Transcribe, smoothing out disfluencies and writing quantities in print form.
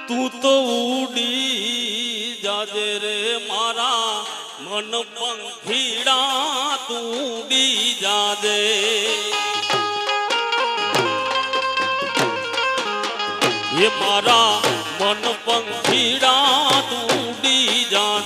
તું તો ઉડી જાજે રે મારા મન પંખીડા તું ઉડી જાજે એ મારા મન પંખીડા તું ઉડી જા